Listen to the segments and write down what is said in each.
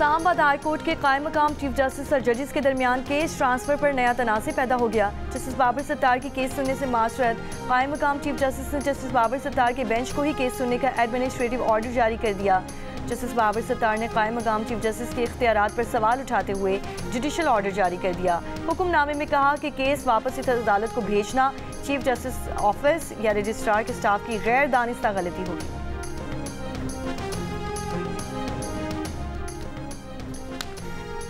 Islamabad high court के कायम मकाम चीफ जस्टिस और जजेस के दरमियान केस ट्रांसफर पर नया तनाज़ पैदा हो गया। जस्टिस बाबर सत्तार की केस सुनने से माजरत, कायम मकाम चीफ जस्टिस ने जस्टिस बाबर सत्तार के बेंच को ही केस सुनने का एडमिनिस्ट्रेटिव ऑर्डर जारी कर दिया। जस्टिस बाबर सत्तार ने कायम मकाम चीफ जस्टिस के इख्तियारात पर सवाल उठाते हुए जुडिशल ऑर्डर जारी कर दिया। हुक्मनामे में कहा कि केस वापस इस अदालत को भेजना चीफ जस्टिस ऑफिस या रजिस्ट्रार के स्टाफ की गैर दानिस्ता गलती होगी।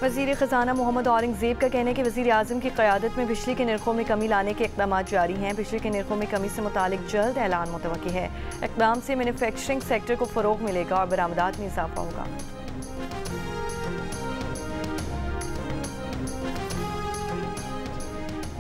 वज़ीर ख़ज़ाना मोहम्मद औरंगज़ेब का कहना है कि वज़ीर आज़म की क़यादत में बिजली के नरखों में कमी लाने के इक़दाम जारी हैं। बिजली के नरखों में कमी से मुतालिक जल्द ऐलान मुतवक्की है। इक़दाम से मैन्युफैक्चरिंग सेक्टर को फ़रोग़ मिलेगा और बरामदात में इजाफा होगा।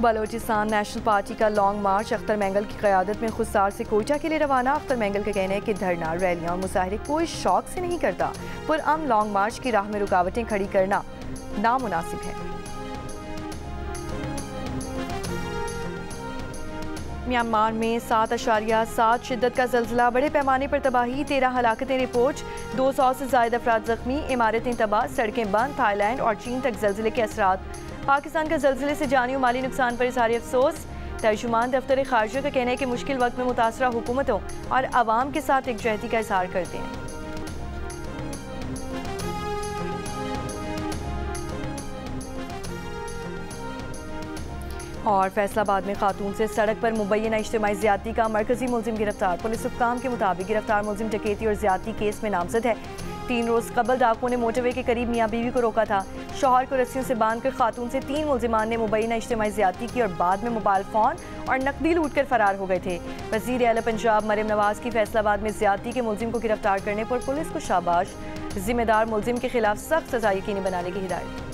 बलोचिस्तान नेशनल पार्टी का लॉन्ग मार्च अख्तर मैंगल की क़यादत में खुदसार से कोयटा के लिए रवाना। अख्तर मैंगल का कहना है कि धरना, रैलियाँ और मुजाहरे कोई शौक से नहीं करता। पुरअमन लॉन्ग मार्च की राह में रुकावटें खड़ी करना नामुनासिब है। म्यांमार में 7.7 शिद्दत का ज़ल्ज़ला, बड़े पैमाने पर तबाही, 13 हलाकतें रिपोर्ट, 200 से ज़ायद अफराद ज़ख्मी, इमारतें तबाह, सड़कें बंद। थाईलैंड और चीन तक ज़ल्ज़ले के असरात। पाकिस्तान का ज़ल्ज़ले से जानी और माली नुकसान पर इज़हार अफसोस। तर्जुमान दफ्तर ख़ारजा का कहना है कि मुश्किल वक्त में मुतासरा हुकूमतों और आवाम के साथ एकजहती का इज़हार करते हैं। और फैसलाबाद में खातून से सड़क पर मुबैना इज्तिमाई ज़्यादती का मरकजी मुलजिम गिरफ्तार। पुलिस हुक्काम के मुताबिक गिरफ्तार मुलजिम डकैती और ज़्यादती केस में नामजद है। 3 रोज़ कबल डाकुओं ने मोटरवे के करीब मियाँ बीवी को रोका था। शौहर को रस्सियों से बांधकर खातून से 3 मुलजिमान ने मुबैना इज्तिमाई ज़्यादती की और बाद में मोबाइल फ़ोन और नकदी लूट कर फरार हो गए थे। वज़ीर आला पंजाब मरियम नवाज़ की फैसलाबाद में ज़्यादती के मुलजिम को गिरफ्तार करने पर पुलिस को शाबाश, जिम्मेदार मुलजिम के खिलाफ सख्त सज़ा यकीनी बनाने की हिदायत।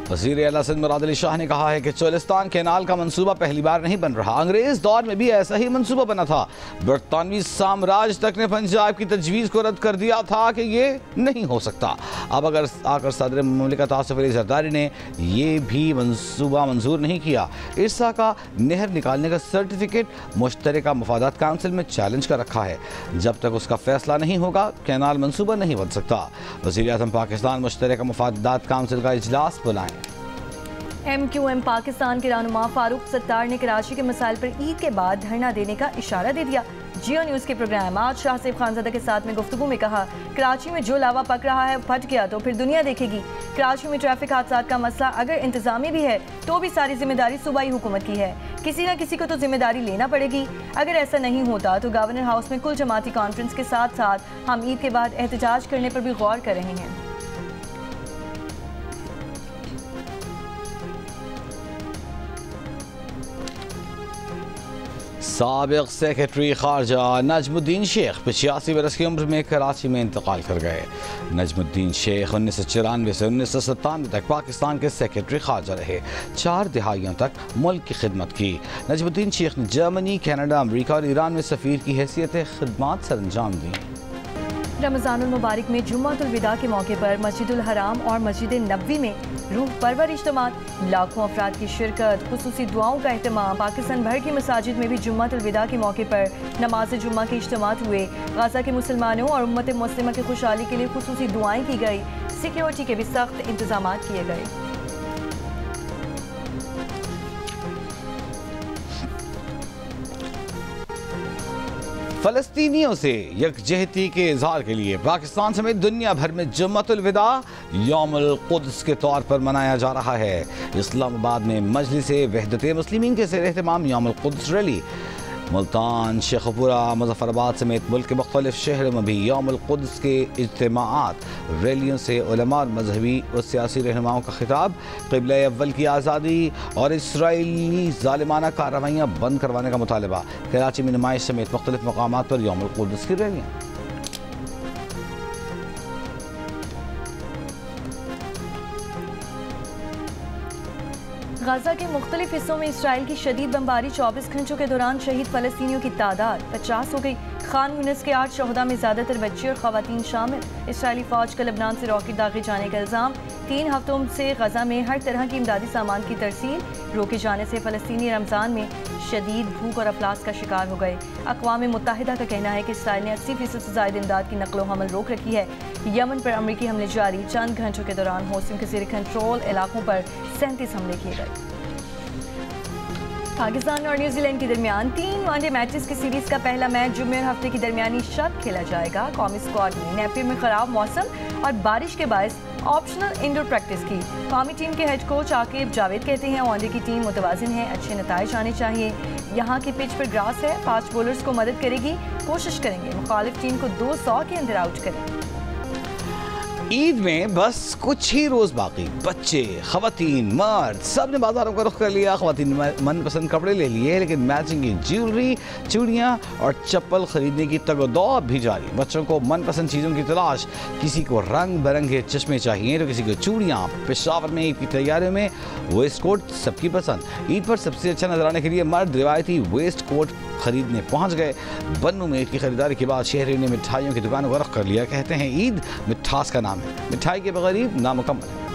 वज़ीर आला सिंध मुराद अली शाह ने कहा है कि चोलिस्तान कैनाल का मंसूबा पहली बार नहीं बन रहा, अंग्रेज़ दौर में भी ऐसा ही मंसूबा बना था। बरतानवी साम्राज्य तक ने पंजाब की तजवीज़ को रद्द कर दिया था कि ये नहीं हो सकता। अब अगर आकर सदर मुमलिकत आसिफ अली ज़रदारी ने ये भी मंसूबा मंजूर नहीं किया। इरसा का नहर निकालने का सर्टिफिकेट मुश्तरका मफादात काउंसिल में चैलेंज कर रखा है। जब तक उसका फैसला नहीं होगा कैनाल मंसूबा नहीं बन सकता। वज़ीर आज़म पाकिस्तान मुश्तरका मफादात काउंसिल का इजलास बुलाएं। MQM पाकिस्तान के रहनुमा फारूक सत्तार ने कराची के मसाइल पर ईद के बाद धरना देने का इशारा दे दिया। जियो न्यूज़ के प्रोग्राम आज शाहसेब खानज़ादा के साथ में गुफ्तगू में कहा, कराची में जो लावा पक रहा है फट गया तो फिर दुनिया देखेगी। कराची में ट्रैफिक हादसा का मसला अगर इंतजामी भी है तो भी सारी जिम्मेदारी सूबाई हुकूमत की है। किसी न किसी को तो जिम्मेदारी लेना पड़ेगी। अगर ऐसा नहीं होता तो गवर्नर हाउस में कुल जमाती कॉन्फ्रेंस के साथ साथ हम ईद के बाद एहतजाज करने पर भी गौर कर रहे हैं। साबिक़ सेक्रेटरी खारजा नजमुद्दीन शेख 85 बरस की उम्र में कराची में इंतकाल कर गए। नजमुद्दीन शेख 1994 से 1997 तक पाकिस्तान के सेक्रेटरी खारजा रहे। 4 दिहाइयों तक मुल्क की खिदमत की। नजमुद्दीन शेख ने जर्मनी, कनाडा, अमरीका और ईरान में सफ़ीर की हैसियत खिदमत सर अंजाम दी। रमज़ानुल मुबारक में जुम्मतुल विदा के मौके पर मस्जिदुल हराम और मस्जिद नबवी में रूह परवर इज्तिमात, लाखों अफराद की शिरकत, खुसूसी दुआओं का एहतमाम। पाकिस्तान भर की मसाजिद में भी जुम्मतुल विदा के मौके पर नमाज जुम्मा के इज्तिमात हुए। गाज़ा के मुसलमानों और उम्मत मुस्लिमा की खुशहाली के लिए खुसूसी दुआएं की गई। सिक्योरिटी के भी सख्त इंतजाम किए गए। फ़लस्तीनियों से यकजहती के इजहार के लिए पाकिस्तान समेत दुनिया भर में जुम्मतुल विदा यौमुल कुद्स के तौर पर मनाया जा रहा है। इस्लामाबाद में मजलिस वहदत मुस्लिमीन के ज़ेर एहतमाम यौमुल कुद्स रैली। मुल्तान, शेखपुरा, मुजफ्फराबाद समेत मुल्क के मुख्तलिफ शहरों में भी यौमुल कुद्स के इज्तिमाआत, रैलियों से उलमा और मजहबी और सियासी रहनुमाओं का खिताब, क़िबला अव्वल की आज़ादी और इसराइली ज़ालिमाना कार्रवाइयाँ बंद करवाने का मुतालबा। कराची में नुमाइश समेत मुख्तलिफ मकामात पर यौमुल कुद्स की रैलियाँ। गाज़ा के मुख्तलिफ हिस्सों में इसराइल की शदीद बमबारी। 24 घंटों के दौरान शहीद फ़लस्तीनियों की तादाद 50 हो गई। खान यूनिस के 8 शहदा में ज़्यादातर बच्चे और ख़वातीन शामिल। इसराइली फ़ौज का लबनान से रॉकेट दागे जाने का इल्ज़ाम। 3 हफ्तों से गजा में हर तरह की इमदादी सामान की तरसील रोके जाने से फ़लस्तीनी रमज़ान में शदीद भूख और अफलास का शिकार हो गए। अक़वाम मुत्तहिदा का कहना है कि इसराइल ने 80% से ज़ायद इमदाद की नकलो हमल रोक रखी है। यमन पर अमरीकी हमले जारी, चंद घंटों के दौरान हौसियों के ज़ेर कंट्रोल इलाकों पर 37 हमले किए गए। पाकिस्तान और न्यूजीलैंड के दरमियान 3 वनडे मैचेस की सीरीज का पहला मैच जुम्मे और हफ्ते की दरमियानी शब खेला जाएगा। कौमी स्क्वाड ने नेपियर में खराब मौसम और बारिश के बायस ऑप्शनल इंडोर प्रैक्टिस की। कौमी टीम के हेड कोच आकिब जावेद कहते हैं वनडे की टीम मुतवाजिन है, अच्छे नताइज आने चाहिए। यहाँ की पिच पर ग्रास है, फास्ट बॉलर्स को मदद करेगी, कोशिश करेंगे मुखालिफ टीम को 200 के अंदर आउट करें। ईद में बस कुछ ही रोज बाकी, बच्चे, खवातीन, मर्द सब ने बाजारों का रुख कर लिया। खवातीन मनपसंद कपड़े ले लिए, लेकिन मैचिंग की ज्वेलरी, चूड़ियाँ और चप्पल खरीदने की तगदौड़ भी जारी। बच्चों को मनपसंद चीज़ों की तलाश, किसी को रंग बिरंगे चश्मे चाहिए तो किसी को चूड़ियाँ। पेशावर में ईद की तैयारियों में वेस्ट कोट सबकी पसंद। ईद पर सबसे अच्छा नजर आने के लिए मर्द रिवायती वेस्ट कोट खरीदने पहुंच गए। बन्नू में ईद की खरीदारी के बाद शहरियों ने मिठाइयों की दुकानों का रुख कर लिया। कहते हैं ईद मिठास का नाम है, मिठाई के बगैर ईद नामुकम्मल है।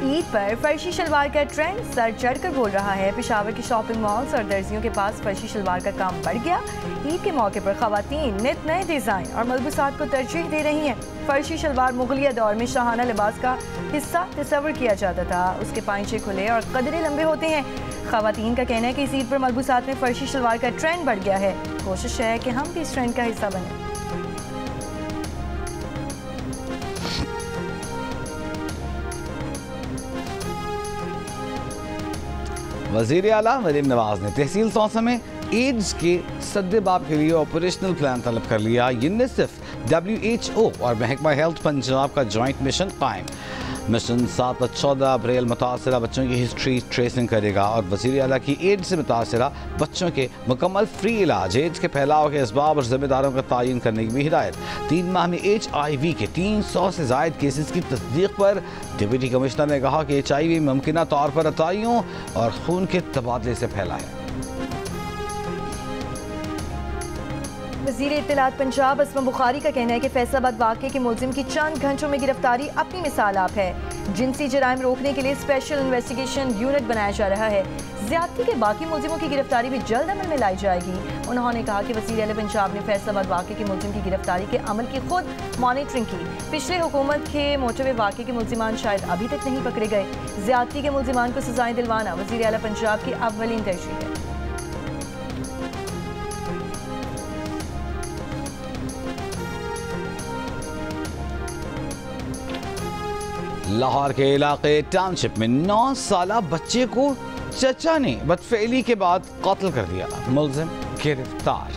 ईद पर फर्शी शलवार का ट्रेंड सर चढ़कर बोल रहा है। पेशावर के शॉपिंग मॉल्स और दर्जियों के पास फर्शी शलवार का काम बढ़ गया। ईद के मौके पर खवातीन नित नए डिज़ाइन और मलबूसात को तरजीह दे रही हैं। फर्शी शलवार मुगलिया दौर में शाहाना लिबास का हिस्सा तस्वर किया जाता था। उसके पांचे खुले और कदरे लंबे होते हैं। खवातीन का कहना है कि इस ईद पर मलबूसात में फर्शी शलवार का ट्रेंड बढ़ गया है। कोशिश है कि हम भी इस ट्रेंड का हिस्सा बने। वज़ीर आला मरीम नवाज ने तहसील तौसा में एड्स के सद्देबाब के लिए ऑपरेशनल प्लान तलब कर लिया। यूनिसेफ, WHO और महकमा हेल्थ पंजाब का जॉइंट मिशन कायम। मिशन 7 और 14 अप्रैल मुतासरा बच्चों की हिस्ट्री ट्रेसिंग करेगा और वज़ीर आला की एड्स से मुतासरा बच्चों के मुकम्मल फ्री इलाज, एड्स के फैलाव के असबाब और जिम्मेदारों का तयन करने की भी हिदायत। 3 माह में HIV के 300 से ज़ायद केसेस की तस्दीक पर डिप्टी कमिश्नर ने कहा कि HIV मुमकिना तौर पर अताइयों और खून के तबादले से फैला है। वज़ीर इत्तलात पंजाब असमा बुखारी का कहना है कि फैसलाबाद वाक़े के मुलजिम की चंद घंटों में गिरफ्तारी अपनी मिसाल आप है। जिनसी जराइम रोकने के लिए स्पेशल इन्वेस्टिगेशन यूनिट बनाया जा रहा है। ज़्यादती के बाकी मुलजिमों की गिरफ्तारी भी जल्द अमल में लाई जाएगी। उन्होंने कहा कि वज़ीर आला पंजाब ने फैसलाबाद वाक़े के मुलजिम की गिरफ्तारी के अमल की खुद मॉनिटरिंग की। पिछले हुकूमत के मोटरवे वाक़े के मुलजिमान शायद अभी तक नहीं पकड़े गए। ज़्यादती के मुलजिमान को सजाएं दिलवाना वज़ीर आला पंजाब की अव्वलीन तरजीह है। लाहौर के इलाके टाउनशिप में 9 साला बच्चे को चचा ने बदफेली के बाद कत्ल कर दिया। मुलजिम गिरफ्तार।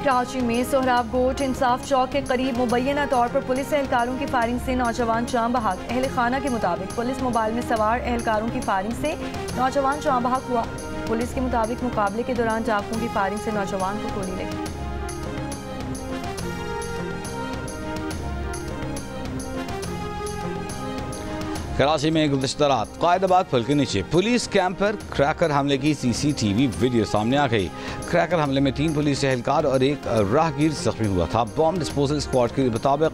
कराची में सोहराब गोट इंसाफ चौक के करीब मुबैना तौर पर पुलिस एहलकारों की फायरिंग से नौजवान जाम बहक। अहल खाना के मुताबिक पुलिस मोबाइल में सवार एहलकारों की फायरिंग से नौजवान जाम बहक हुआ। पुलिस के मुताबिक मुकाबले के दौरान डाकुओं की फायरिंग से नौजवान को गोली लगी। कराची में गुज़श्ता रात कायदाबाद पुल के नीचे पुलिस कैंप पर क्रैकर हमले की CCTV वीडियो सामने आ गई। क्रैकर हमले में 3 पुलिस एहलकार और एक राहगीर जख्मी हुआ था। बॉम्ब डिस्पोजल स्क्वाड के मुताबिक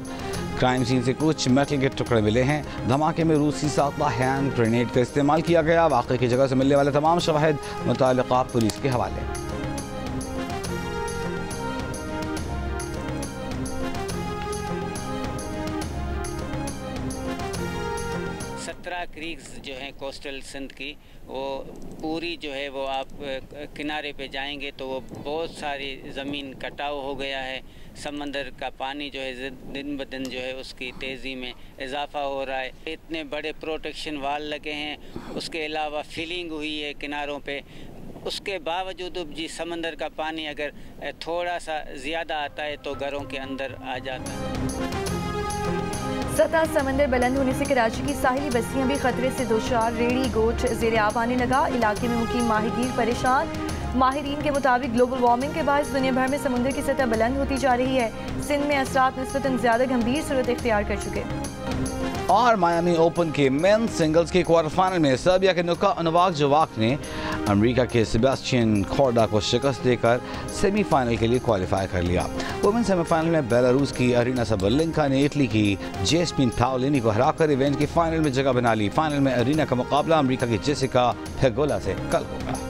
क्राइम सीन से कुछ मेटल के टुकड़े मिले हैं। धमाके में रूसी साख्ता हैंड ग्रेनेड का इस्तेमाल किया गया। वाक़े की जगह से मिलने वाले तमाम शवाहिद मुतल्लिक़ा पुलिस के हवाले। 17 क्रीक्स जो हैं कोस्टल सिंध की, वो पूरी जो है वो आप किनारे पे जाएंगे तो वो बहुत सारी ज़मीन कटाव हो गया है। समंदर का पानी जो है दिन ब दिन जो है उसकी तेज़ी में इजाफ़ा हो रहा है। इतने बड़े प्रोटेक्शन वाल लगे हैं, उसके अलावा फिलिंग हुई है किनारों पे। उसके बावजूद जी समंदर का पानी अगर थोड़ा सा ज़्यादा आता है तो घरों के अंदर आ जाता है। सतह समंदर बुलंद होने से कराची की साहिली बस्तियां भी खतरे से दोचार। रेड़ी गोट ज़ेर आब आने लगा। इलाके में मुकीम माहीगीर परेशान। माहिरीन के मुताबिक ग्लोबल वार्मिंग के बायस दुनिया भर में समुद्र की सतह बुलंद होती जा रही है। सिंध में असरात निस्बतन ज़्यादा गंभीर सूरत इख्तियार कर चुके। और मायामी ओपन के मेन सिंगल्स के क्वार्टर फाइनल में सर्बिया के नोवाक जोकोविच ने अमेरिका के सेबेस्टियन कॉर्डा को शिकस्त देकर सेमीफाइनल के लिए क्वालिफाई कर लिया। वुमेन सेमीफाइनल में बेलारूस की अरीना सबलेंका ने इटली की जेस्मिन पाओलिनी को हराकर इवेंट की फाइनल में जगह बना ली। फाइनल में अरीना का मुकाबला अमेरिका की जेसिका पेगोला से कल होगा।